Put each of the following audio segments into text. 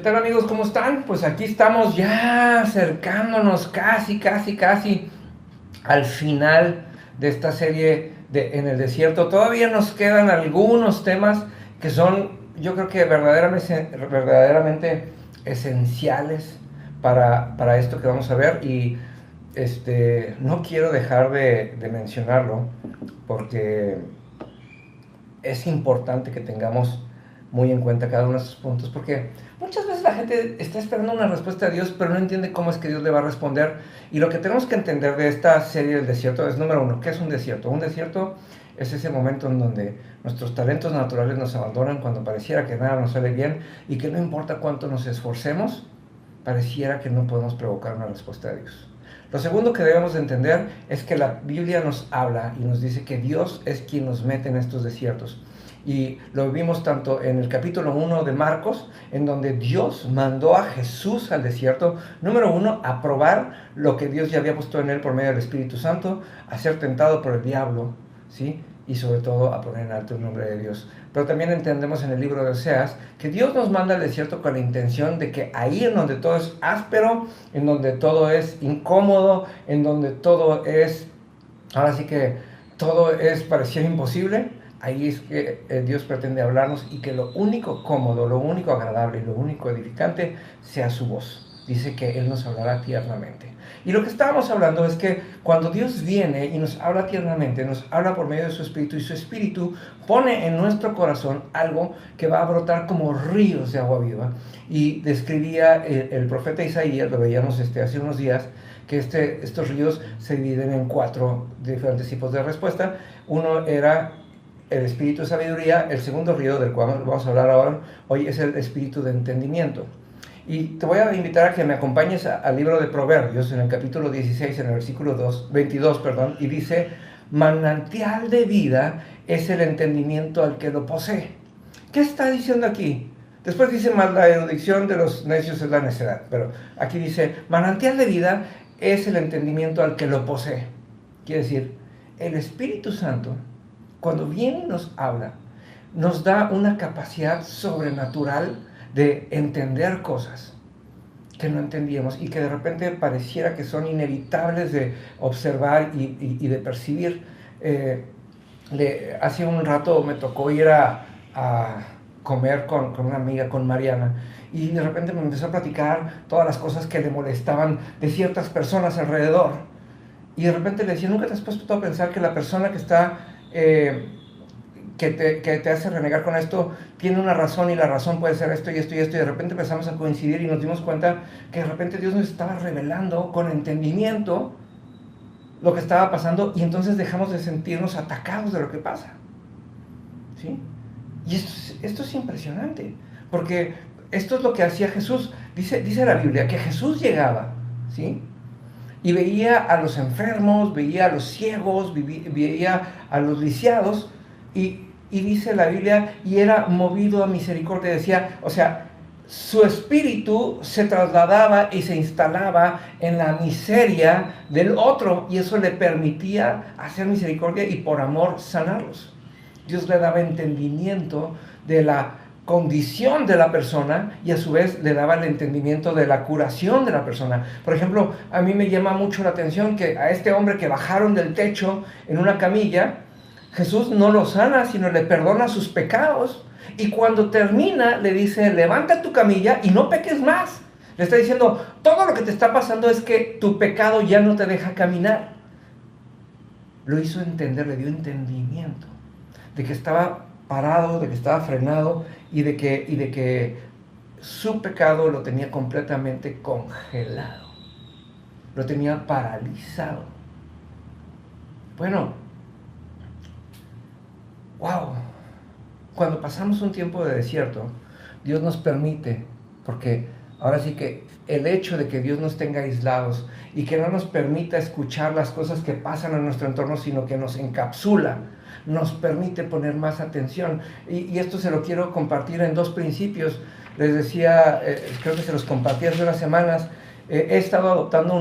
¿Qué tal, amigos? ¿Cómo están? Pues aquí estamos ya acercándonos casi al final de esta serie en el desierto. Todavía nos quedan algunos temas que son, yo creo que verdaderamente esenciales para esto que vamos a ver, y no quiero dejar de mencionarlo porque es importante que tengamos muy en cuenta cada uno de estos puntos, porque muchas veces la gente está esperando una respuesta de Dios, pero no entiende cómo es que Dios le va a responder. Y lo que tenemos que entender de esta serie del desierto es, número uno, ¿qué es un desierto? Un desierto es ese momento en donde nuestros talentos naturales nos abandonan, cuando pareciera que nada nos sale bien y que no importa cuánto nos esforcemos, pareciera que no podemos provocar una respuesta de Dios. Lo segundo que debemos de entender es que la Biblia nos habla y nos dice que Dios es quien nos mete en estos desiertos. Y lo vimos tanto en el capítulo 1 de Marcos, en donde Dios mandó a Jesús al desierto, número uno, a probar lo que Dios ya había puesto en él por medio del Espíritu Santo, a ser tentado por el diablo, ¿sí? Y sobre todo a poner en alto el nombre de Dios. Pero también entendemos en el libro de Oseas que Dios nos manda al desierto con la intención de que ahí en donde todo es áspero, en donde todo es incómodo, en donde todo es, ahora sí que todo es, parecía imposible, ahí es que Dios pretende hablarnos, y que lo único cómodo, lo único agradable y lo único edificante sea su voz. Dice que Él nos hablará tiernamente. Y lo que estábamos hablando es que cuando Dios viene y nos habla tiernamente, nos habla por medio de su Espíritu, y su Espíritu pone en nuestro corazón algo que va a brotar como ríos de agua viva. Y describía el profeta Isaías, lo veíamos hace unos días, que estos ríos se dividen en 4 diferentes tipos de respuesta. Uno era el espíritu de sabiduría. El segundo río, del cual vamos a hablar hoy, es el espíritu de entendimiento. Y te voy a invitar a que me acompañes al libro de Proverbios, en el capítulo 16, en el versículo 22, y dice: manantial de vida es el entendimiento al que lo posee. ¿Qué está diciendo aquí? Después dice: más la erudición de los necios es la necedad. Pero aquí dice: manantial de vida es el entendimiento al que lo posee. Quiere decir, el Espíritu Santo, cuando viene y nos habla, nos da una capacidad sobrenatural de entender cosas que no entendíamos y que de repente pareciera que son inevitables de observar y de percibir. Hace un rato me tocó ir a comer con una amiga, con Mariana, y de repente me empezó a platicar todas las cosas que le molestaban de ciertas personas alrededor. Y de repente le decía: ¿nunca te has puesto a pensar que la persona que está... que te hace renegar con esto, tiene una razón, y la razón puede ser esto y esto y esto? Y de repente empezamos a coincidir y nos dimos cuenta que de repente Dios nos estaba revelando con entendimiento lo que estaba pasando, y entonces dejamos de sentirnos atacados de lo que pasa, ¿sí? Y esto es impresionante, porque esto es lo que hacía Jesús. Dice la Biblia que Jesús llegaba, ¿sí?, y veía a los enfermos, veía a los ciegos, veía a los lisiados, y dice la Biblia, y era movido a misericordia. Decía, o sea, su espíritu se trasladaba y se instalaba en la miseria del otro, y eso le permitía hacer misericordia y por amor sanarlos. Dios le daba entendimiento de la condición de la persona, y a su vez le daba el entendimiento de la curación de la persona. Por ejemplo, a mí me llama mucho la atención que a este hombre que bajaron del techo en una camilla, Jesús no lo sana, sino le perdona sus pecados, y cuando termina le dice: levanta tu camilla y no peques más. Le está diciendo: todo lo que te está pasando es que tu pecado ya no te deja caminar. Lo hizo entender, le dio entendimiento de que estaba parado, de que estaba frenado, y de que su pecado lo tenía completamente congelado, lo tenía paralizado. Bueno, wow, cuando pasamos un tiempo de desierto, Dios nos permite, porque ahora sí que el hecho de que Dios nos tenga aislados y que no nos permita escuchar las cosas que pasan en nuestro entorno, sino que nos encapsula, nos permite poner más atención. Y esto se lo quiero compartir en 2 principios. Les decía, creo que se los compartí hace unas semanas, he estado adoptando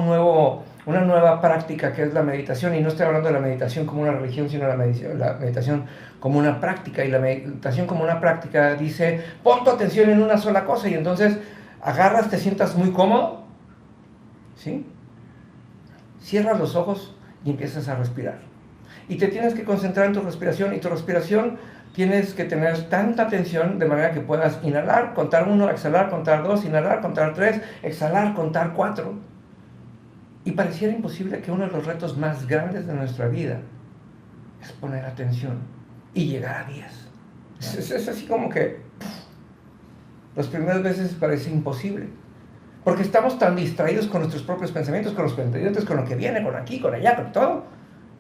una nueva práctica, que es la meditación. Y no estoy hablando de la meditación como una religión, sino la meditación como una práctica. Y la meditación como una práctica dice: pon tu atención en una sola cosa. Y entonces agarras, te sientas muy cómodo, ¿sí? Cierras los ojos y empiezas a respirar. Y te tienes que concentrar en tu respiración, y tu respiración tienes que tener tanta atención de manera que puedas inhalar, contar 1, exhalar, contar 2, inhalar, contar 3, exhalar, contar 4. Y pareciera imposible que uno de los retos más grandes de nuestra vida es poner atención y llegar a 10. Es así como que las primeras veces parece imposible, porque estamos tan distraídos con nuestros propios pensamientos, con los pendientes, con lo que viene, con aquí, con allá, con todo.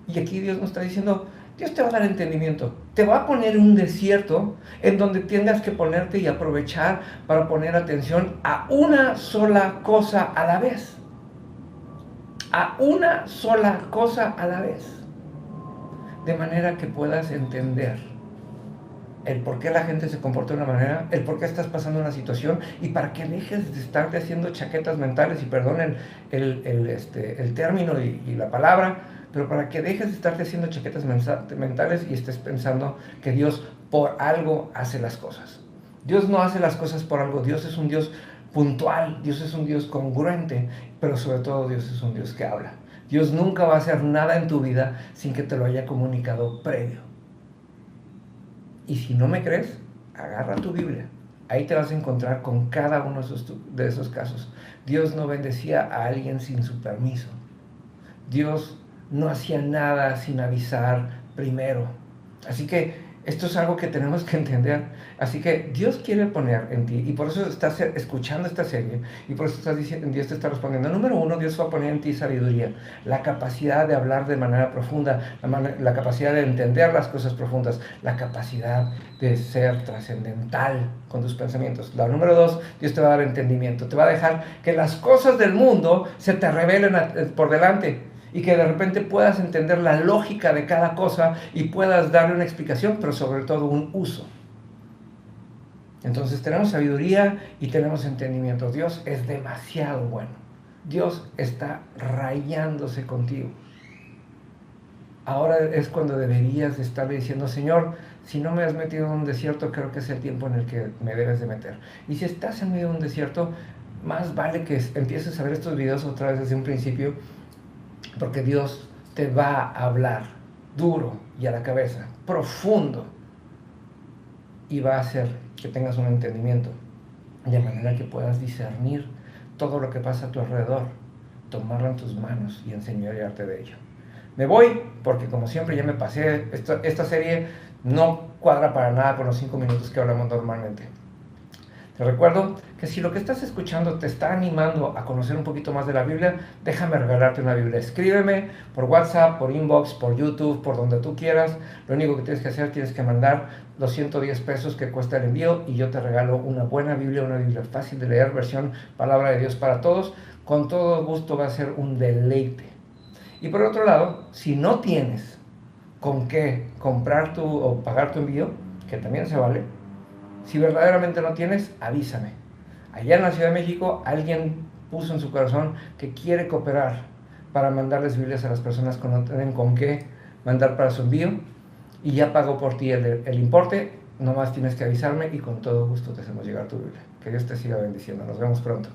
Y aquí Dios nos está diciendo, Dios te va a dar entendimiento, te va a poner un desierto en donde tengas que ponerte y aprovechar para poner atención a una sola cosa a la vez. A una sola cosa a la vez. De manera que puedas entender el por qué la gente se comporta de una manera, el por qué estás pasando una situación, y para que dejes de estarte haciendo chaquetas mentales, y perdonen el término y la palabra, pero para que dejes de estarte haciendo chaquetas mentales y estés pensando que Dios por algo hace las cosas. Dios no hace las cosas por algo. Dios es un Dios puntual, Dios es un Dios congruente, pero sobre todo Dios es un Dios que habla. Dios nunca va a hacer nada en tu vida sin que te lo haya comunicado previo. Y si no me crees, agarra tu Biblia. Ahí te vas a encontrar con cada uno de esos casos. Dios no bendecía a alguien sin su permiso. Dios no hacía nada sin avisar primero. Así que esto es algo que tenemos que entender. Así que Dios quiere poner en ti, y por eso estás escuchando esta serie, y por eso estás diciendo, Dios te está respondiendo. Número 1, Dios va a poner en ti sabiduría, la capacidad de hablar de manera profunda, la capacidad de entender las cosas profundas, la capacidad de ser trascendental con tus pensamientos. La número 2, Dios te va a dar entendimiento, te va a dejar que las cosas del mundo se te revelen por delante, y que de repente puedas entender la lógica de cada cosa y puedas darle una explicación, pero sobre todo un uso. Entonces tenemos sabiduría y tenemos entendimiento. Dios es demasiado bueno. Dios está rayándose contigo. Ahora es cuando deberías estarle diciendo, Señor, si no me has metido en un desierto, creo que es el tiempo en el que me debes de meter. Y si estás en medio de un desierto, más vale que empieces a ver estos videos otra vez desde un principio, porque Dios te va a hablar duro y a la cabeza, profundo, y va a hacer que tengas un entendimiento, de manera que puedas discernir todo lo que pasa a tu alrededor, tomarlo en tus manos y enseñorearte de ello. Me voy, porque como siempre ya me pasé, esta serie no cuadra para nada con los 5 minutos que hablamos normalmente. Te recuerdo que si lo que estás escuchando te está animando a conocer un poquito más de la Biblia, déjame regalarte una Biblia. Escríbeme por WhatsApp, por inbox, por YouTube, por donde tú quieras. Lo único que tienes que hacer, tienes que mandar los 110 pesos que cuesta el envío, y yo te regalo una buena Biblia, una Biblia fácil de leer, versión Palabra de Dios para Todos. Con todo gusto, va a ser un deleite. Y por otro lado, si no tienes con qué comprar o pagar tu envío, que también se vale, si verdaderamente no tienes, avísame. Allá en la Ciudad de México, alguien puso en su corazón que quiere cooperar para mandarles Biblias a las personas que no tienen con qué mandar para su envío, y ya pagó por ti el importe. Nomás tienes que avisarme y con todo gusto te hacemos llegar tu Biblia. Que Dios te siga bendiciendo. Nos vemos pronto.